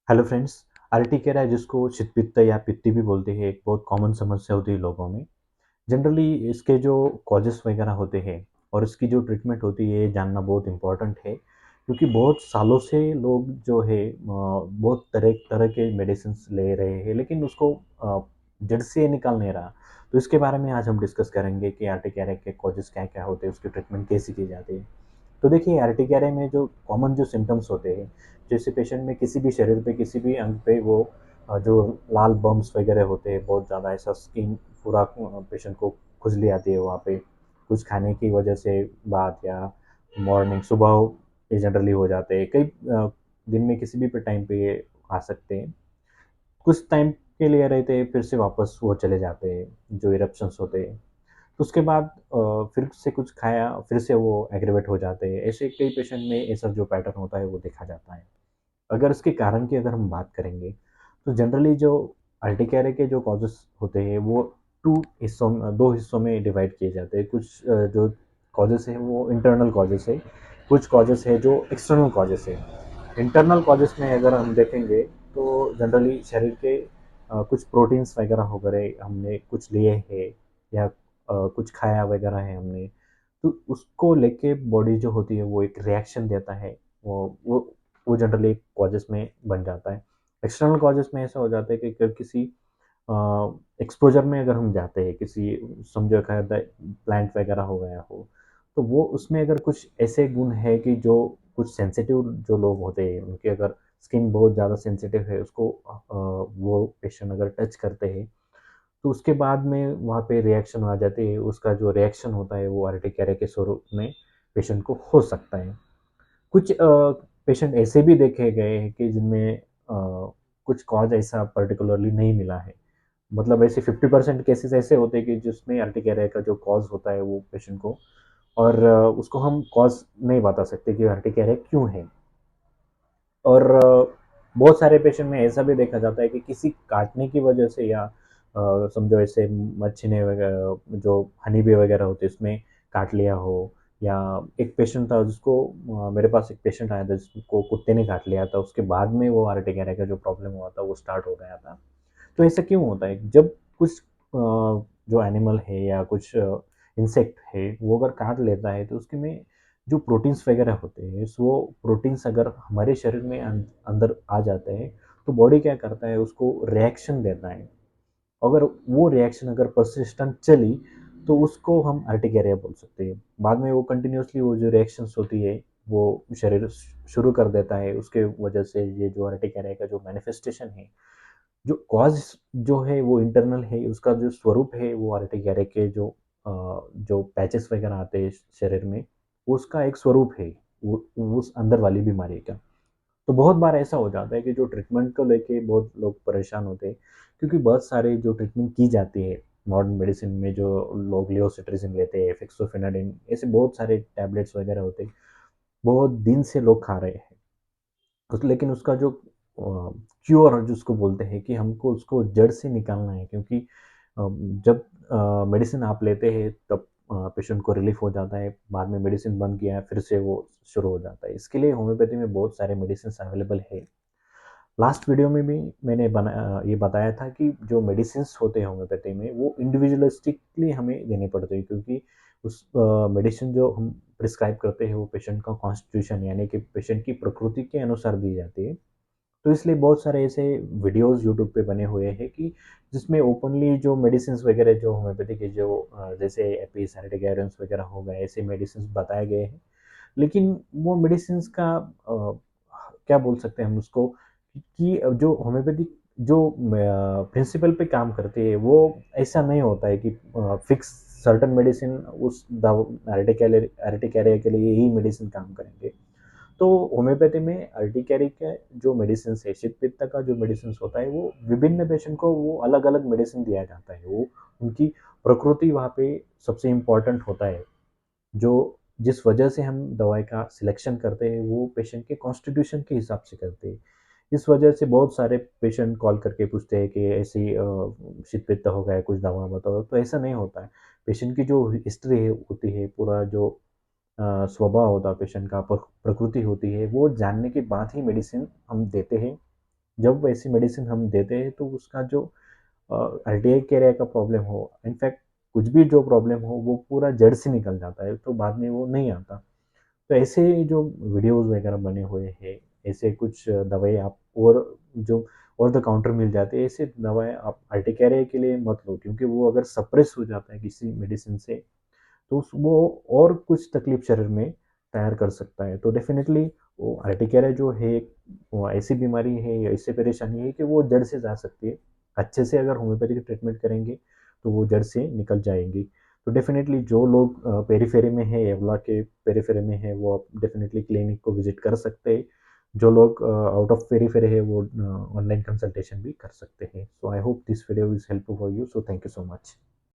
Hello friends. अर्टिकेरा जिसको शीतपित्त या पित्ती भी बोलते हैं, एक बहुत कॉमन समस्या होती है लोगों में। जनरली इसके जो कॉजेस वगैरह होते हैं और इसकी जो ट्रीटमेंट होती है ये जानना बहुत इम्पोर्टेंट है, क्योंकि बहुत सालों से लोग जो है बहुत तरह तरह के मेडिसिन ले रहे हैं, लेकिन उसको जड़ से निकाल नहीं रहा। तो इसके बारे में आज हम डिस्कस करेंगे कि अर्टिकेरा के कॉजेस क्या क्या होते हैं, उसकी ट्रीटमेंट कैसी की जाती है। तो देखिए, अर्टिकेरा में जो कॉमन जो सिम्टम्स होते हैं, जैसे पेशेंट में किसी भी शरीर पे किसी भी अंग पे वो जो लाल बम्स वगैरह होते हैं, बहुत ज़्यादा ऐसा स्किन पूरा पेशेंट को खुजली आती है वहाँ पे, कुछ खाने की वजह से बात या मॉर्निंग सुबह ये जनरली हो जाते हैं। कई दिन में किसी भी टाइम पे ये आ सकते हैं। कुछ टाइम के लिए रहते हैं, फिर से वापस वो चले जाते हैं जो इरप्शंस होते हैं। तो उसके बाद फिर से कुछ खाया, फिर से वो एग्रीवेट हो जाते हैं। ऐसे कई पेशेंट में ऐसा जो पैटर्न होता है वो देखा जाता है। अगर इसके कारण की अगर हम बात करेंगे, तो जनरली जो अर्टिकेरा के जो कॉजेस होते हैं वो 2 हिस्सों में डिवाइड किए जाते हैं। कुछ जो कॉजेस हैं वो इंटरनल कॉजेस है, कुछ कॉजेस है जो एक्सटर्नल कॉजेस है। इंटरनल कॉजेस में अगर हम देखेंगे तो जनरली शरीर के कुछ प्रोटीन्स वगैरह हो गए, हमने कुछ लिए हैं या कुछ खाया वगैरह है हमने, तो उसको लेके बॉडी जो होती है वो एक रिएक्शन देता है। वो वो जनरली एक कॉजेस में बन जाता है। एक्सटर्नल कॉजेस में ऐसा हो जाता है कि अगर किसी एक्सपोजर में अगर हम जाते हैं, किसी समझो प्लांट वगैरह हो गया हो, तो वो उसमें अगर कुछ ऐसे गुण है कि जो कुछ सेंसिटिव जो लोग होते हैं उनके अगर स्किन बहुत ज़्यादा सेंसिटिव है, उसको वो पेशेंट अगर टच करते हैं तो उसके बाद में वहाँ पे रिएक्शन आ जाती है। उसका जो रिएक्शन होता है वो अर्टिकेरा के स्वरूप में पेशेंट को हो सकता है। कुछ पेशेंट ऐसे भी देखे गए हैं कि जिनमें कुछ कॉज ऐसा पर्टिकुलरली नहीं मिला है। मतलब ऐसे 50% केसेस ऐसे होते हैं कि जिसमें अर्टिकेरिया का जो कॉज होता है वो पेशेंट को, और उसको हम कॉज नहीं बता सकते कि अर्टिकेरिया क्यों है। और बहुत सारे पेशेंट में ऐसा भी देखा जाता है कि किसी काटने की वजह से या समझो ऐसे मच्छी ने वगैरह जो हनी बी वगैरह होती है उसमें काट लिया हो, या एक पेशेंट था जिसको मेरे पास एक पेशेंट आया था जिसको कुत्ते ने काट लिया था, उसके बाद में वो अर्टिकेरिया का जो प्रॉब्लम हुआ था वो स्टार्ट हो गया था। तो ऐसा क्यों होता है जब कुछ जो एनिमल है या कुछ इंसेक्ट है वो अगर काट लेता है, तो उसके में जो प्रोटीन्स वगैरह होते हैं, वो प्रोटीन्स अगर हमारे शरीर में अंदर आ जाते हैं, तो बॉडी क्या करता है उसको रिएक्शन देता है। अगर वो रिएक्शन अगर परसिस्टेंट चली तो उसको हम अर्टिकेरिया बोल सकते हैं। बाद में वो कंटिन्यूसली वो जो रिएक्शंस होती है वो शरीर शुरू कर देता है, उसके वजह से ये जो अर्टिकेरिया का जो मैनिफेस्टेशन है, जो कॉज जो है वो इंटरनल है, उसका जो स्वरूप है वो अर्टिकेरिया के जो पैचेस वगैरह आते हैं शरीर में, उसका एक स्वरूप है वो उस अंदर वाली बीमारी का। तो बहुत बार ऐसा हो जाता है कि जो ट्रीटमेंट को लेके बहुत लोग परेशान होते हैं, क्योंकि बहुत सारे जो ट्रीटमेंट की जाती है मॉडर्न मेडिसिन में, जो लोग लियोसिट्रिजिन लेते हैं, फिक्सोफेनाडिन, ऐसे बहुत सारे टैबलेट्स वगैरह होते हैं, बहुत दिन से लोग खा रहे हैं। लेकिन उसका जो क्योर जिसको बोलते हैं कि हमको उसको जड़ से निकालना है, क्योंकि जब मेडिसिन आप लेते हैं तब पेशेंट को रिलीफ हो जाता है, बाद में मेडिसिन बंद किया है फिर से वो शुरू हो जाता है। इसके लिए होम्योपैथी में बहुत सारे मेडिसिन अवेलेबल है। लास्ट वीडियो में भी मैंने ये बताया था कि जो मेडिसिन्स होते हैं होम्योपैथी में वो इंडिविजुअलिस्टिकली हमें देने पड़ते हैं, क्योंकि उस मेडिसिन जो हम प्रिस्क्राइब करते हैं वो पेशेंट का कॉन्स्टिट्यूशन यानी कि पेशेंट की प्रकृति के अनुसार दी जाती है। तो इसलिए बहुत सारे ऐसे वीडियोस यूट्यूब पे बने हुए हैं कि जिसमें ओपनली जो मेडिसिन्स वगैरह जो होम्योपैथी के जो जैसे एपीज एर्टिगारेंस वगैरह हो गए, ऐसे मेडिसिन्स बताए गए हैं। लेकिन वो मेडिसिन्स का क्या बोल सकते हैं हम उसको, कि जो होम्योपैथिक जो प्रिंसिपल पे काम करती है वो ऐसा नहीं होता है कि फिक्स सर्टेन मेडिसिन उस अर्टिकेरिया के लिए ही मेडिसिन काम करेंगे। तो होम्योपैथी में अर्टिकेरी के जो मेडिसिन है, शीत पित्त का जो मेडिसिन होता है, वो विभिन्न पेशेंट को वो अलग अलग मेडिसिन दिया जाता है। वो उनकी प्रकृति वहाँ पे सबसे इम्पोर्टेंट होता है। जो जिस वजह से हम दवाई का सिलेक्शन करते हैं वो पेशेंट के कॉन्स्टिट्यूशन के हिसाब से करते हैं। इस वजह से बहुत सारे पेशेंट कॉल करके पूछते हैं कि ऐसी शीत पित्त हो गया है, कुछ दवा बताओ। तो ऐसा नहीं होता है। पेशेंट की जो हिस्ट्री है होती है, पूरा जो स्वभाव होता है पेशेंट का, प्रकृति होती है, वो जानने के बाद ही मेडिसिन हम देते हैं। जब वैसी मेडिसिन हम देते हैं तो उसका जो अर्टिकेरिया का प्रॉब्लम हो, इनफैक्ट कुछ भी जो प्रॉब्लम हो वो पूरा जड़ से निकल जाता है, तो बाद में वो नहीं आता। तो ऐसे जो वीडियोज़ वगैरह बने हुए हैं, ऐसे कुछ दवाई आप और जो ओवर द काउंटर मिल जाते हैं, ऐसे दवाएँ आप अर्टिकेरिया के लिए मत लो, क्योंकि वो अगर सप्रेस हो जाता है किसी मेडिसिन से, तो उस वो और कुछ तकलीफ शरीर में तैयार कर सकता है। तो डेफ़िनेटली वो अर्टिकेरिया जो है, वो ऐसी बीमारी है या ऐसी परेशानी है कि वो जड़ से जा सकती है। अच्छे से अगर होम्योपैथिक ट्रीटमेंट करेंगे, तो वो जड़ से निकल जाएँगी। तो डेफ़िनेटली जो लोग पेरीफेरी में है, येवला के पेरीफेरी में है, वो आप डेफ़िनेटली क्लिनिक को विज़िट कर सकते हैं। जो लोग आउट ऑफ पेरीफेरी है, वो ऑनलाइन कंसल्टेशन भी कर सकते हैं। So I hope this video is helpful for you. So thank you so much.